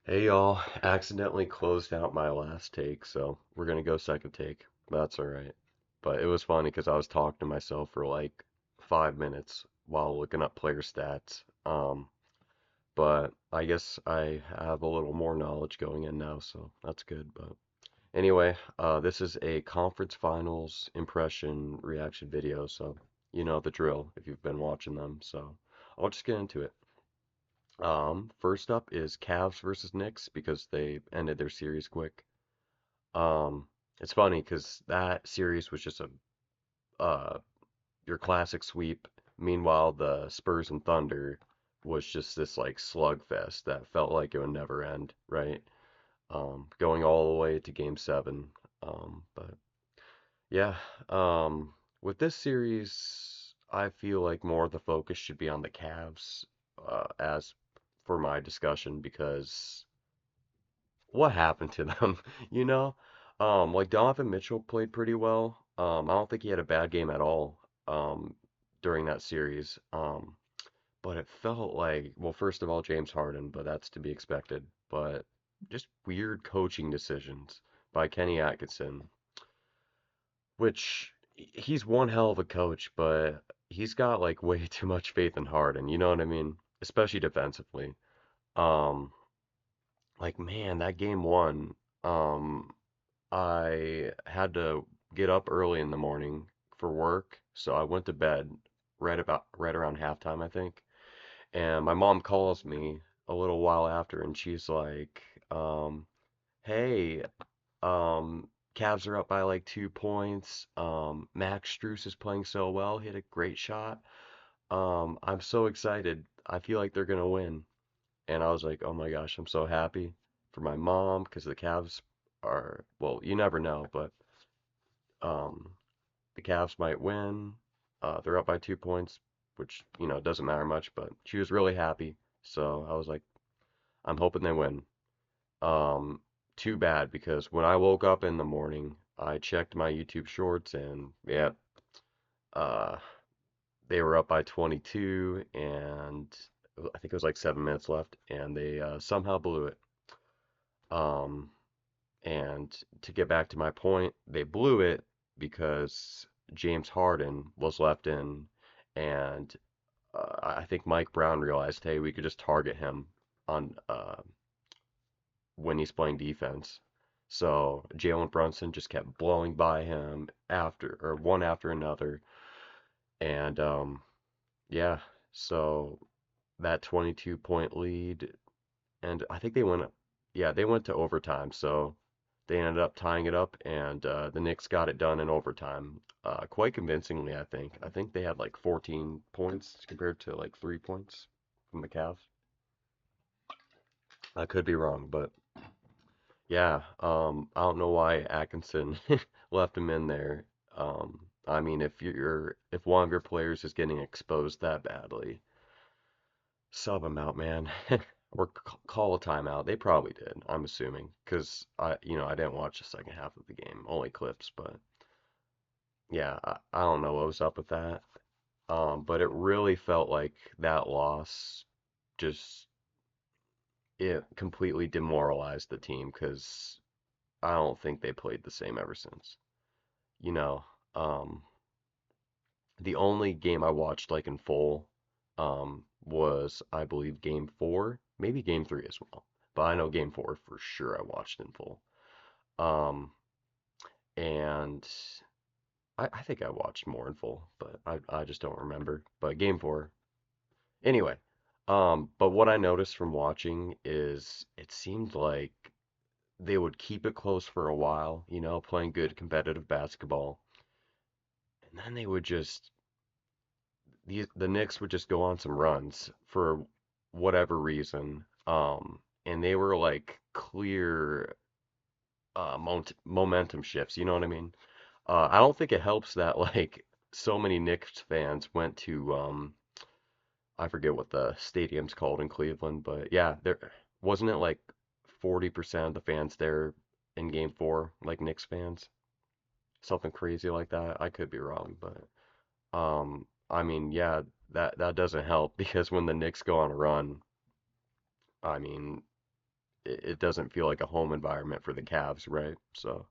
Hey y'all, accidentally closed out my last take, so we're gonna go second take. That's alright. But it was funny because I was talking to myself for like 5 minutes while looking up player stats. But I guess I have a little more knowledge going in now, so that's good. But anyway, this is a conference finals impression reaction video, so you know the drill if you've been watching them. So I'll just get into it. First up is Cavs versus Knicks because they ended their series quick. Um, it's funny because that series was just a your classic sweep. Meanwhile, the Spurs and Thunder was just this like slugfest that felt like it would never end, right? Going all the way to Game 7. But yeah, um, with this series, I feel like more of the focus should be on the Cavs, as for my discussion because what happened to them? You know, like Donovan Mitchell played pretty well. I don't think he had a bad game at all during that series. But it felt like, well, first of all, James Harden, but that's to be expected. But just weird coaching decisions by Kenny Atkinson, which he's one hell of a coach, but he's got like way too much faith in Harden. You know what I mean? Especially defensively. Um, like man, that game one. Um, I had to get up early in the morning for work, so I went to bed right around halftime, I think. And my mom calls me a little while after, and she's like, "Hey, Cavs are up by like 2 points. Max Strus is playing so well. Hit a great shot. I'm so excited. I feel like they're gonna win." And I was like, "Oh my gosh, I'm so happy for my mom because the Cavs are, well, you never know, but um, the Cavs might win. They're up by 2 points, which, doesn't matter much, but she was really happy. So I was like, I'm hoping they win. Um, Too bad because when I woke up in the morning, I checked my YouTube shorts and yeah, uh, they were up by 22 and I think it was like 7 minutes left and they somehow blew it. Um, And to get back to my point, they blew it because James Harden was left in, and I think Mike Brown realized, hey, we could just target him on when he's playing defense. So Jalen Brunson just kept blowing by him after or one after another, and yeah, so that 22-point lead, and I think they went to overtime. So they ended up tying it up, and the Knicks got it done in overtime, quite convincingly, I think. I think they had like 14 points compared to like 3 points from the Cavs. I could be wrong, but yeah, I don't know why Atkinson left him in there. I mean, if one of your players is getting exposed that badly, sub him out, man. Or call a timeout. They probably did, I'm assuming, because I didn't watch the second half of the game, only clips, but yeah, I don't know what was up with that. But it really felt like that loss just it completely demoralized the team because I don't think they played the same ever since. You know, um, the only game I watched like in full was I believe game four, maybe game three as well. But I know game four for sure I watched in full. Um, and I think I watched more in full, but I just don't remember. But game four, anyway. But what I noticed from watching is it seemed like they would keep it close for a while, playing good competitive basketball, and then they would just the Knicks would just go on some runs for whatever reason. And they were like clear momentum shifts, you know what I mean? I don't think it helps that like so many Knicks fans went to I forget what the stadium's called in Cleveland, but yeah, there wasn't it like 40% of the fans there in game four, like Knicks fans? Something crazy like that. I could be wrong, but I mean, yeah, that doesn't help because when the Knicks go on a run, I mean, it doesn't feel like a home environment for the Cavs, right? So,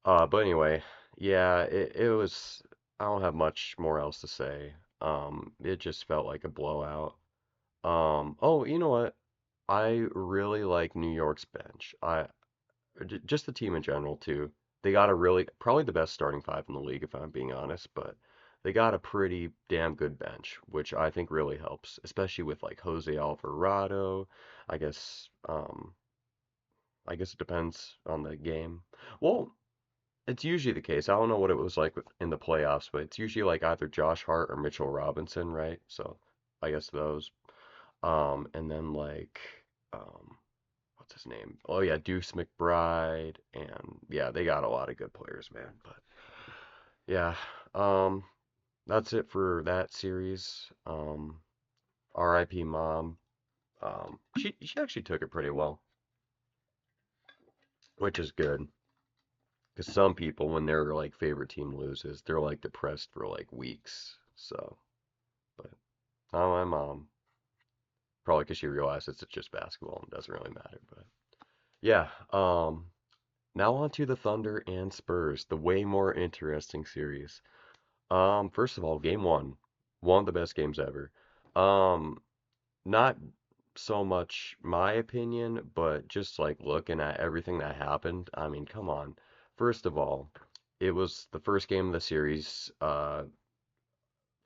but anyway, yeah, it was. I don't have much more else to say. It just felt like a blowout. Oh, you know what? I really like New York's bench. Just the team in general too. They got a really probably the best starting five in the league if I'm being honest, but they got a pretty damn good bench, which I think really helps, especially with like Jose Alvarado. I guess I guess it depends on the game. Well, it's usually the case. I don't know what it was like in the playoffs, but it's usually like either Josh Hart or Mitchell Robinson, right? So I guess those. And then like um what's his name? Oh yeah, Deuce McBride, and yeah, they got a lot of good players, man. But yeah, um, that's it for that series. R.I.P. Mom. She actually took it pretty well, which is good. Because some people, when their like favorite team loses, they're like depressed for like weeks. So, but not my mom. Probably because she realizes it's just basketball and doesn't really matter. But yeah, now on to the Thunder and Spurs, the way more interesting series. First of all, one of the best games ever. Um, not so much my opinion, but just like looking at everything that happened. I mean, come on. First of all, it was the first game of the series.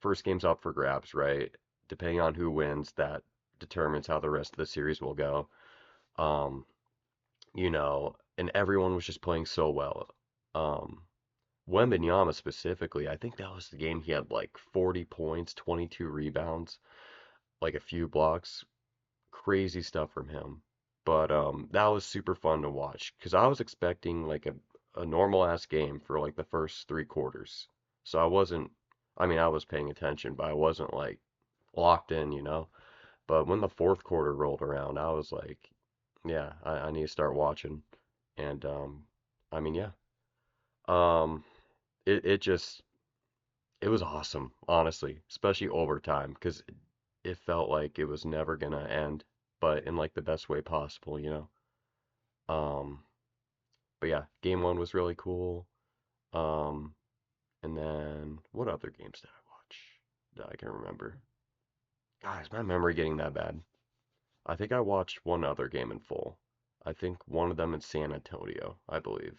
First game's up for grabs, right? Depending on who wins, that determines how the rest of the series will go. Um, and everyone was just playing so well. Um, Wembanyama specifically, I think that was the game he had like 40 points, 22 rebounds, like a few blocks. Crazy stuff from him. But that was super fun to watch because I was expecting like a normal ass game for like the first three quarters. So I mean, I was paying attention, but I wasn't like locked in. But when the fourth quarter rolled around, I was like, yeah, I need to start watching. And I mean, yeah. Um, it just it was awesome, honestly, especially overtime, because it felt like it was never gonna end, but in like the best way possible. Um, but yeah, game one was really cool. Um, and then what other games did I watch that I can remember? Guys, my memory getting that bad. I think I watched one other game in full. I think one of them in San Antonio, I believe.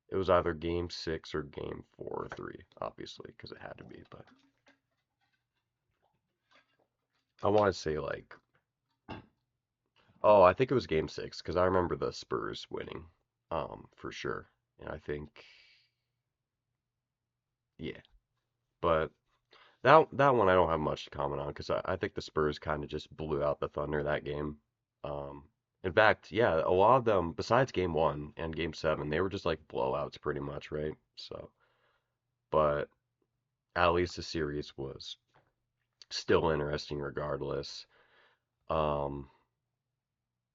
It was either game six or game four or three, obviously, because it had to be, but I want to say like oh, I think it was game six because I remember the Spurs winning, for sure. And I think, yeah, but that one I don't have much to comment on because I think the Spurs kind of just blew out the Thunder that game. Um, in fact, yeah, a lot of them, besides game one and game seven, they were just like blowouts pretty much, right? So, but at least the series was still interesting regardless. Um,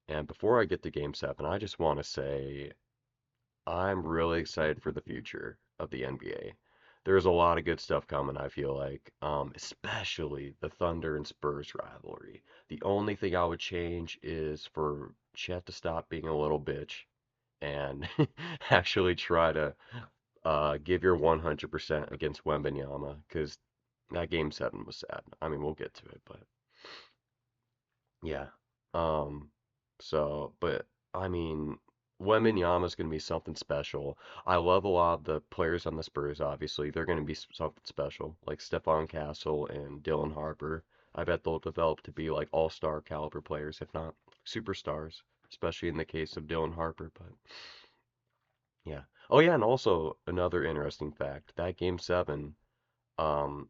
and before I get to game seven, I just want to say I'm really excited for the future of the NBA. There's a lot of good stuff coming, I feel like, especially the Thunder and Spurs rivalry. The only thing I would change is for Chet to stop being a little bitch and actually try to give your 100% against Wembanyama because that game seven was sad. I mean, we'll get to it, but yeah. Um, but I mean, Wembanyama's going to be something special. I love a lot of the players on the Spurs, obviously. They're going to be something special, like Stephon Castle and Dylan Harper. I bet they'll develop to be like all-star caliber players, if not superstars, especially in the case of Dylan Harper. But yeah. Oh yeah, and also another interesting fact, that game seven, um,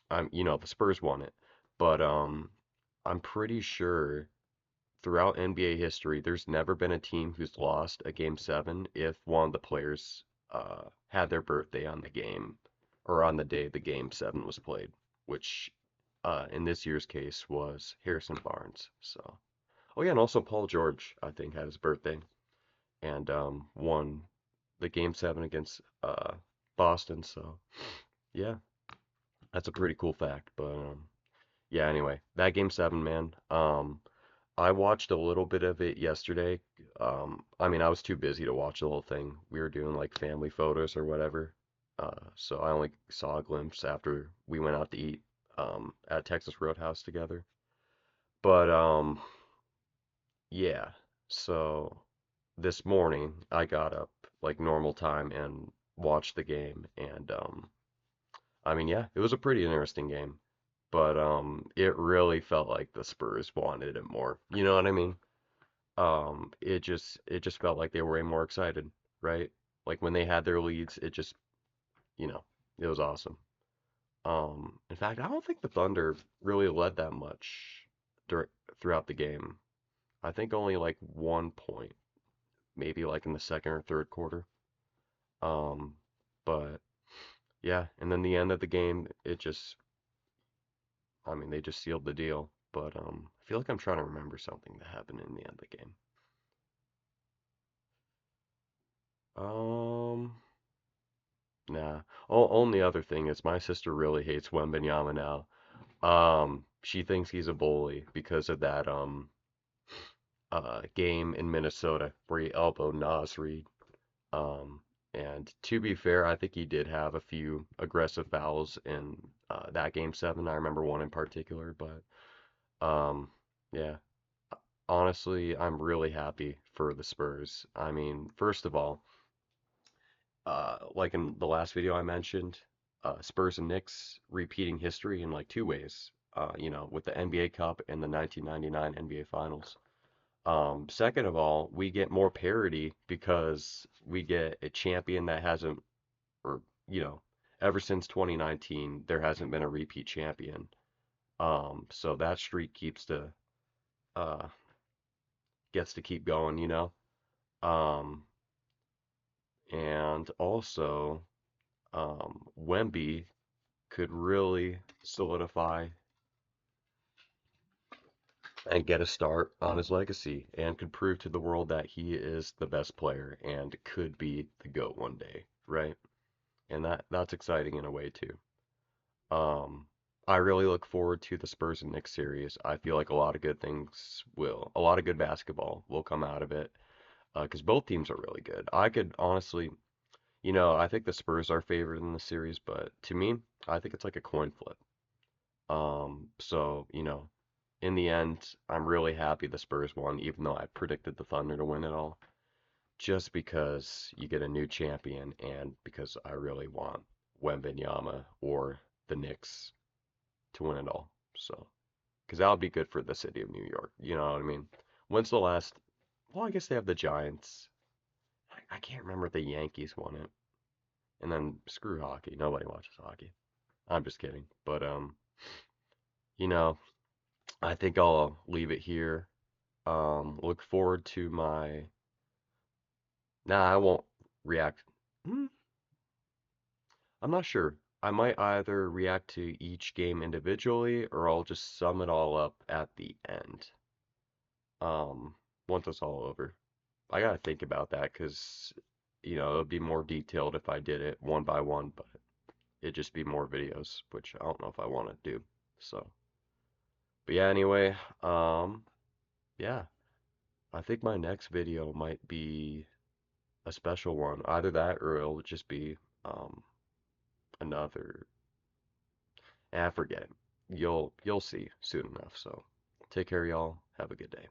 the Spurs won it, but I'm pretty sure throughout NBA history, there's never been a team who's lost a game seven if one of the players had their birthday on the game or on the day the game seven was played, which in this year's case was Harrison Barnes. So, oh yeah, and also Paul George, I think, had his birthday and won the game seven against Boston. So, yeah, that's a pretty cool fact. But yeah, anyway, that game seven, man. I watched a little bit of it yesterday. I mean, I was too busy to watch the whole thing. We were doing like family photos or whatever. So I only saw a glimpse after we went out to eat at Texas Roadhouse together. But yeah. So this morning I got up like normal time and watched the game and I mean, yeah, it was a pretty interesting game. But it really felt like the Spurs wanted it more. You know what I mean? It just felt like they were way more excited, right? Like when they had their leads, it just, you know, it was awesome. In fact, I don't think the Thunder really led that much dur throughout the game. I think only like 1 point, maybe like in the second or third quarter. Um, but yeah, and then the end of the game, I mean, they just sealed the deal. But I feel like I'm trying to remember something that happened in the end of the game. Um, Nah. Only other thing is my sister really hates Wembanyama now. She thinks he's a bully because of that game in Minnesota where he elbowed Nas Reed. Um, and to be fair, I think he did have a few aggressive fouls in that game seven. I remember one in particular, but um, yeah. Honestly, I'm really happy for the Spurs. I mean, first of all, like in the last video I mentioned, Spurs and Knicks repeating history in like two ways. With the NBA Cup and the 1999 NBA Finals. Second of all, we get more parity because we get a champion that hasn't, or you know, ever since 2019, there hasn't been a repeat champion. So that streak uh, gets to keep going. Um, and also, Wemby could really solidify and get a start on his legacy and could prove to the world that he is the best player and could be the GOAT one day, right? And that's exciting in a way too. Um, I really look forward to the Spurs and Knicks series. I feel like a lot of good basketball will come out of it because both teams are really good. I could honestly, I think the Spurs are favored in the series, but to me, I think it's like a coin flip. So, in the end, I'm really happy the Spurs won, even though I predicted the Thunder to win it all, just because you get a new champion and because I really want Wembanyama or the Knicks to win it all. So, because that would be good for the city of New York. You know what I mean? When's the last? Well, I guess they have the Giants. I can't remember if the Yankees won it. And then screw hockey. Nobody watches hockey. I'm just kidding. But you know, I think I'll leave it here. Look forward to my. Nah, I won't react. Hmm, I'm not sure. I might either react to each game individually or I'll just sum it all up at the end. Um, Once it's all over. I gotta think about that because, it'll be more detailed if I did it one by one, but it'd just be more videos, which I don't know if I want to do. So, but yeah, anyway, yeah, I think my next video might be a special one. Either that or it'll just be um another I forget. You'll see soon enough. So take care y'all. Have a good day.